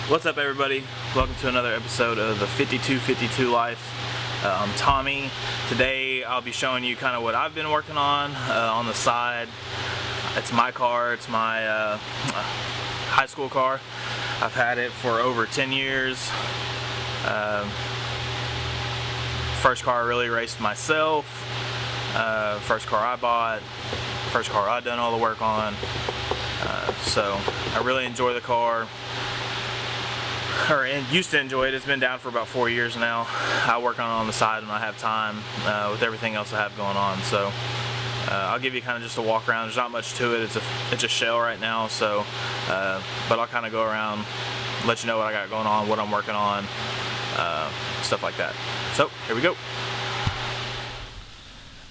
What's up, everybody? Welcome to another episode of the 5252 Life. I'm Tommy. Today I'll be showing you kind of what I've been working on the side. It's my car. It's my high school car. I've had it for over 10 years. First car I really raced myself. First car I bought. First car I've done all the work on. So I really enjoy the car. Used to enjoy it. It's been down for about 4 years now. I work on it on the side when I have time with everything else I have going on. So I'll give you kind of just a walk around. There's not much to it. It's a shell right now. So, but I'll kind of go around, let you know what I got going on, what I'm working on, stuff like that. So here we go.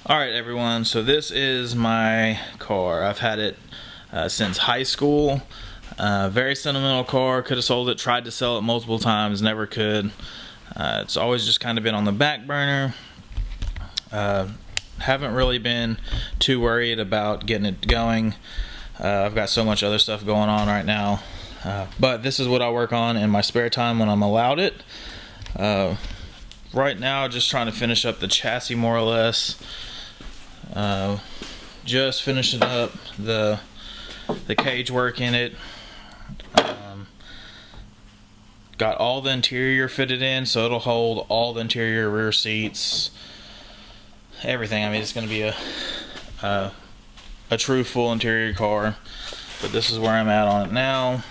All right, everyone. So this is my car. I've had it since high school. Very sentimental car. Could have sold it, tried to sell it multiple times, never could. It's always just kind of been on the back burner. Haven't really been too worried about getting it going. I've got so much other stuff going on right now. But this is what I work on in my spare time when I'm allowed it. Right now, just trying to finish up the chassis more or less. Just finishing up the cage work in it. Got all the interior fitted in, so it'll hold all the interior rear seats, everything. I mean, it's going to be a true full interior car, but this is where I'm at on it now.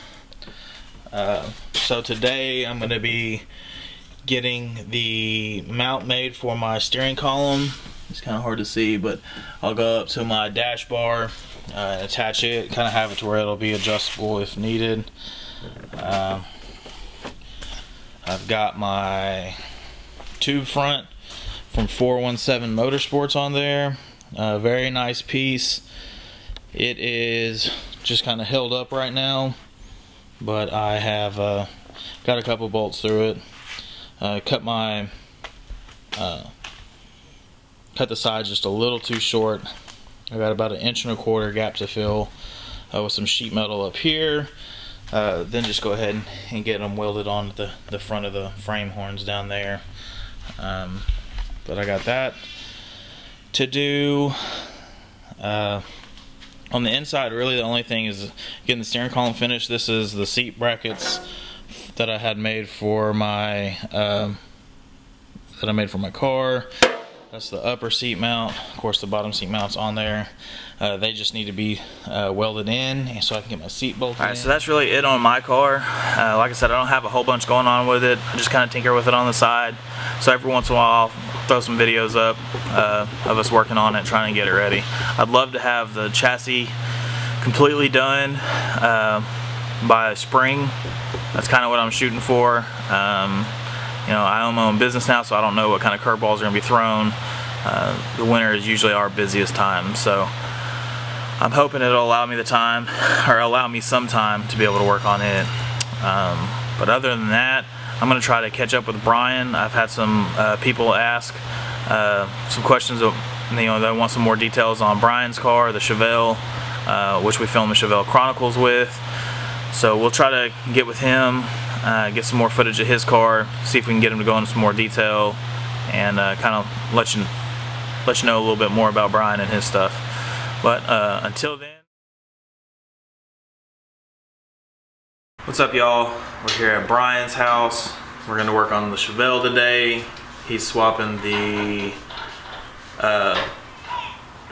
So today I'm going to be getting the mount made for my steering column. It's kind of hard to see, but I'll go up to my dash bar, attach it, kind of have it to where it'll be adjustable if needed. I've got my tube front from 417 Motorsports on there. Very nice piece. It is just kind of held up right now, but I have got a couple bolts through it. Cut the sides just a little too short. I got about 1.25 inch gap to fill with some sheet metal up here. Then just go ahead and get them welded on the front of the frame horns down there. But I got that to do. On the inside, really the only thing is getting the steering column finished. This is the seat brackets that I had made for my car. That's the upper seat mount. Of course, the bottom seat mount's on there. They just need to be welded in so I can get my seat bolted in. Alright, so that's really it on my car. Like I said, I don't have a whole bunch going on with it. I just kind of tinker with it on the side. So every once in a while, I'll throw some videos up of us working on it, trying to get it ready. I'd love to have the chassis completely done by spring. That's kind of what I'm shooting for. You know, I own my own business now, so I don't know what kind of curveballs are going to be thrown. The winter is usually our busiest time, so I'm hoping it'll allow me the time, or allow me some time to be able to work on it. But other than that, I'm going to try to catch up with Brian. I've had some people ask some questions. You know, they want some more details on Brian's car, the Chevelle, which we filmed the Chevelle Chronicles with. So we'll try to get with him. Get some more footage of his car, see if we can get him to go into some more detail, and kind of let you know a little bit more about Brian and his stuff. But until then, what's up, y'all? We're here at Brian's house. We're going to work on the Chevelle today. He's swapping the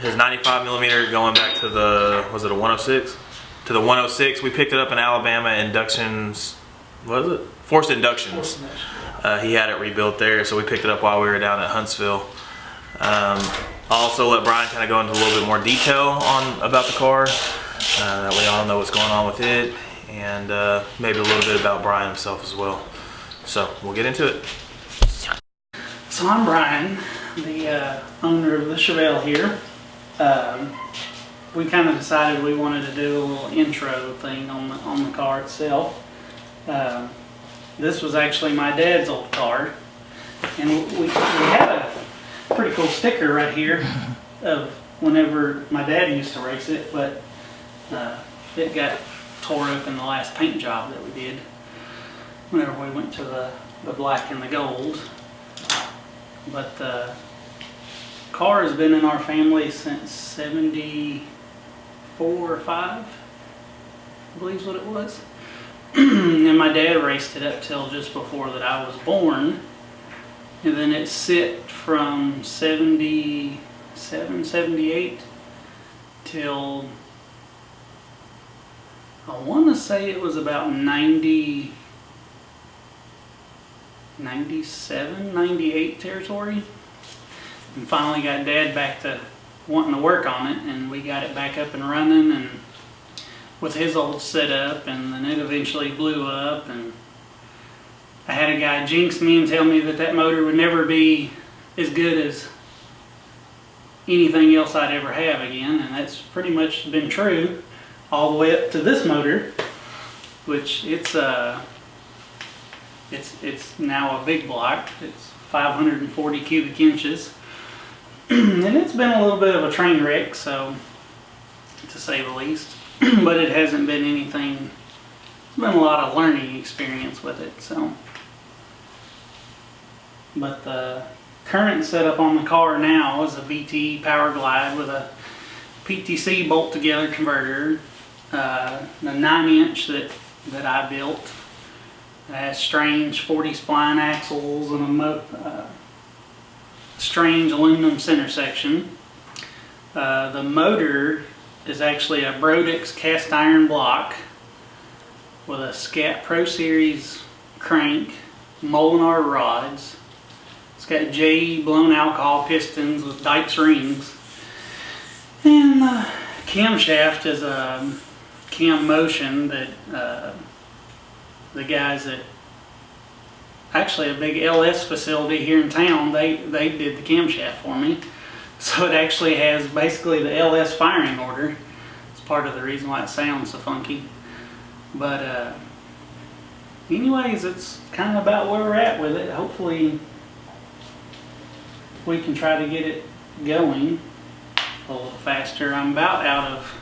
his 95mm going back to the, was it a 106? To the 106. We picked it up in Alabama inductions. What was it? Forced inductions. He had it rebuilt there, so we picked it up while we were down at Huntsville. I'll also let Brian kind of go into a little bit more detail about the car. That way y'all know what's going on with it, and maybe a little bit about Brian himself as well. So we'll get into it. So I'm Brian, the owner of the Chevelle here. We kind of decided we wanted to do a little intro thing on the car itself. This was actually my dad's old car, and we had a pretty cool sticker right here of whenever my dad used to race it, but it got tore up in the last paint job that we did. whenever we went to the black and the gold. But the car has been in our family since 74 or 5, I believe is what it was. And my dad raced it up till just before that I was born. And then it sit from 77, 78 till, I want to say it was about 90, 97, 98 territory. And finally got Dad back to wanting to work on it, and we got it back up and running, and with his old setup, and then it eventually blew up, and I had a guy jinx me and tell me that motor would never be as good as anything else I'd ever have again, and that's pretty much been true all the way up to this motor, which it's now a big block. It's 540 cubic inches, and it's been a little bit of a train wreck, so to say the least. But it hasn't been anything. It's been a lot of learning experience with it. So, but the current setup on the car now is a VT Power Glide with a PTC bolt together converter, the 9-inch that I built. It has strange 40 spline axles and a strange aluminum center section. The motor is actually a Brodix cast iron block with a Scat Pro Series crank, Molinar rods. It's got J blown alcohol pistons with Dykes rings. And the camshaft is a Cam Motion that the guys at actually a big LS facility here in town, they did the camshaft for me. So it actually has basically the LS firing order. It's part of the reason why it sounds so funky. But anyways, it's kind of about where we're at with it. Hopefully we can try to get it going a little faster. I'm about out of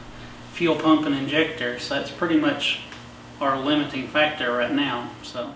fuel pump and injector, so that's pretty much our limiting factor right now. So.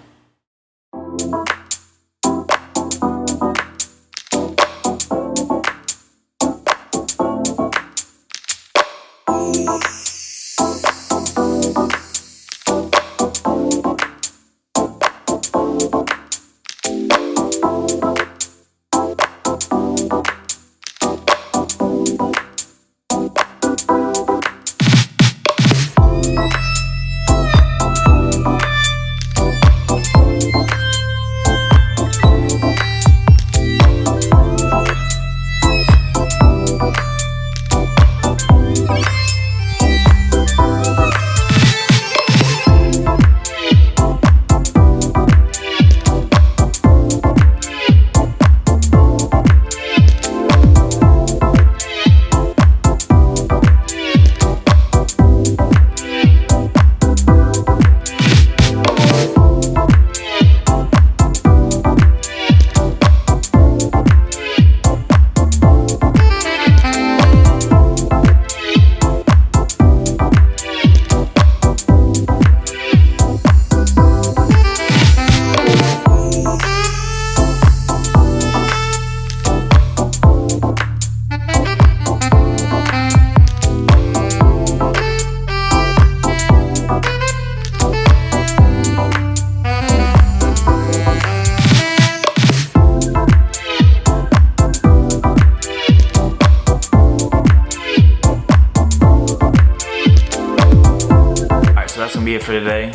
Be it for today.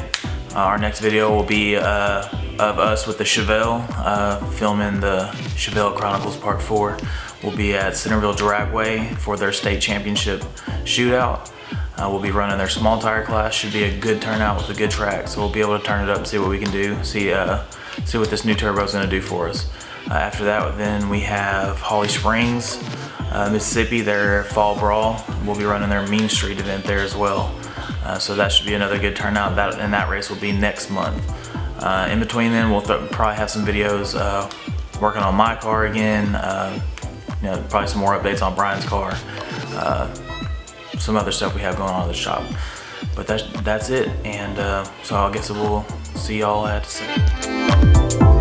Our next video will be of us with the Chevelle, filming the Chevelle Chronicles Part 4. We'll be at Centerville Dragway for their state championship shootout. We'll be running their small tire class. Should be a good turnout with a good track, so we'll be able to turn it up and see what we can do, see what this new turbo is going to do for us. After that, then we have Holly Springs, Mississippi, their fall brawl. We'll be running their Mean Street event there as well. So that should be another good turnout, and that race will be next month. In between then, we'll probably have some videos working on my car again, probably some more updates on Brian's car, some other stuff we have going on in the shop. But that's it, and so I guess we'll see y'all at the